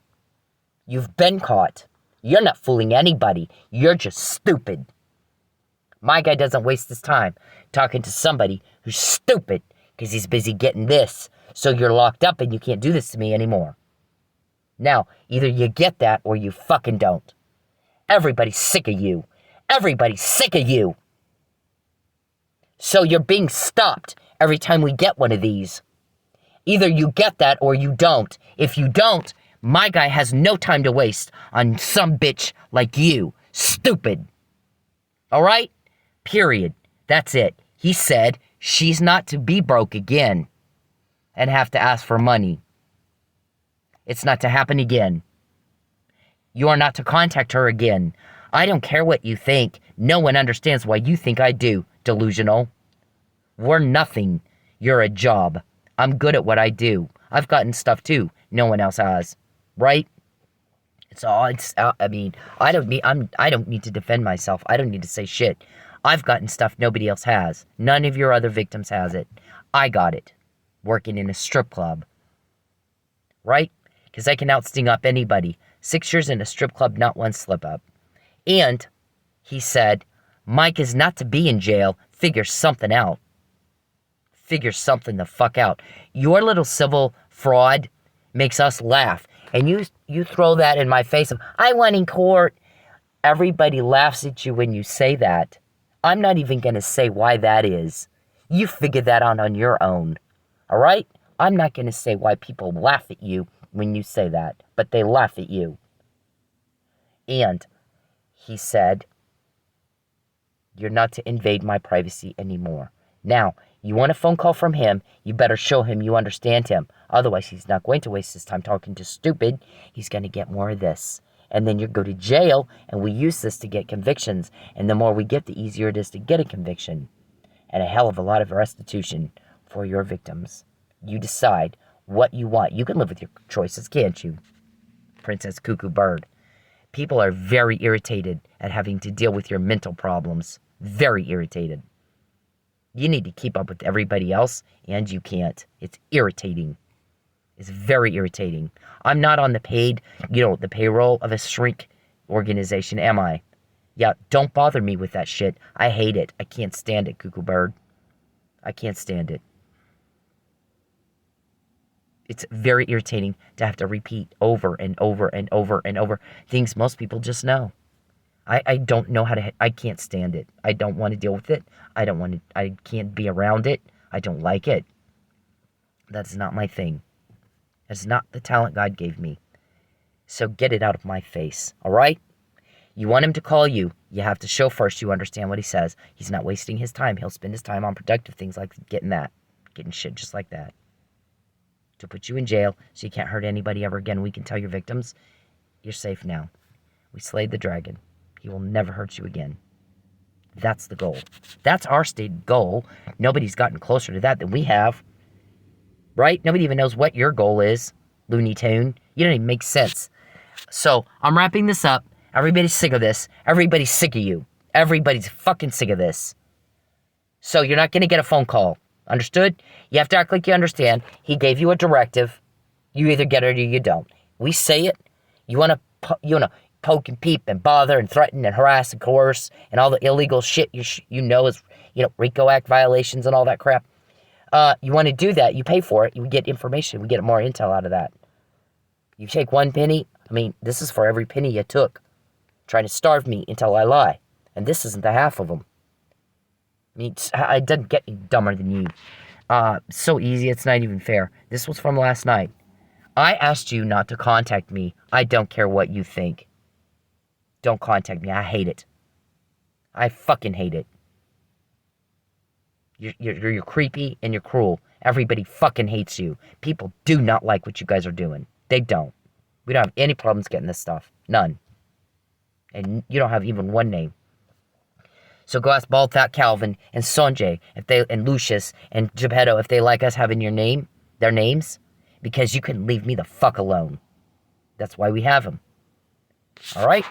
You've been caught. You're not fooling anybody. You're just stupid. My guy doesn't waste his time talking to somebody who's stupid because he's busy getting this. So you're locked up and you can't do this to me anymore. Now, either you get that or you fucking don't. Everybody's sick of you. Everybody's sick of you. So you're being stopped every time we get one of these. Either you get that or you don't. If you don't, my guy has no time to waste on some bitch like you. Stupid. All right? Period. That's it. He said she's not to be broke again and have to ask for money. It's not to happen again. You are not to contact her again. I don't care what you think. No one understands why you think I do, delusional. We're nothing. You're a job. I'm good at what I do. I've gotten stuff too. No one else has. Right? I don't need to defend myself. I don't need to say shit. I've gotten stuff nobody else has. None of your other victims has it. I got it. Working in a strip club. Right? Because I can outsting up anybody. 6 years in a strip club, not one slip up. And he said, Mike is not to be in jail. Figure something out. Figure something the fuck out. Your little civil fraud makes us laugh. And you throw that in my face of, I won in court. Everybody laughs at you when you say that. I'm not even going to say why that is. You figure that out on your own. All right? I'm not going to say why people laugh at you when you say that. But they laugh at you. And he said, you're not to invade my privacy anymore. Now, you want a phone call from him, you better show him you understand him. Otherwise, he's not going to waste his time talking to stupid. He's going to get more of this. And then you go to jail, and we use this to get convictions. And the more we get, the easier it is to get a conviction. And a hell of a lot of restitution for your victims. You decide what you want. You can live with your choices, can't you? Princess Cuckoo Bird. People are very irritated at having to deal with your mental problems. Very irritated. You need to keep up with everybody else, and you can't. It's irritating. It's very irritating. I'm not on the the payroll of a shrink organization, am I? Yeah, don't bother me with that shit. I hate it. I can't stand it, Cuckoo Bird. I can't stand it. It's very irritating to have to repeat over and over and over and over things most people just know. I don't know how to, I can't stand it. I don't want to deal with it. I can't be around it. I don't like it. That's not my thing. That's not the talent God gave me. So get it out of my face, all right? You want him to call you, you have to show first you understand what he says. He's not wasting his time. He'll spend his time on productive things like getting shit just like that. To put you in jail so you can't hurt anybody ever again. We can tell your victims, you're safe now. We slayed the dragon. He will never hurt you again. That's the goal. That's our stated goal. Nobody's gotten closer to that than we have. Right? Nobody even knows what your goal is, Looney Tune. You don't even make sense. So, I'm wrapping this up. Everybody's sick of this. Everybody's sick of you. Everybody's fucking sick of this. So, you're not going to get a phone call. Understood? You have to act like you understand. He gave you a directive. You either get it or you don't. We say it. You want to poke and peep and bother and threaten and harass and coerce and all the illegal shit you know is, RICO Act violations and all that crap. You want to do that, you pay for it, you get information, we get more intel out of that. You take one penny, this is for every penny you took, trying to starve me until I lie. And this isn't the half of them. I didn't get any dumber than you. So easy, it's not even fair. This was from last night. I asked you not to contact me. I don't care what you think. Don't contact me. I hate it. I fucking hate it. You're creepy and you're cruel. Everybody fucking hates you. People do not like what you guys are doing. They don't. We don't have any problems getting this stuff. None. And you don't have even one name. So go ask Bald Fat Calvin and Sanjay and Lucius and Geppetto if they like us having their names. Because you couldn't leave me the fuck alone. That's why we have them. All right?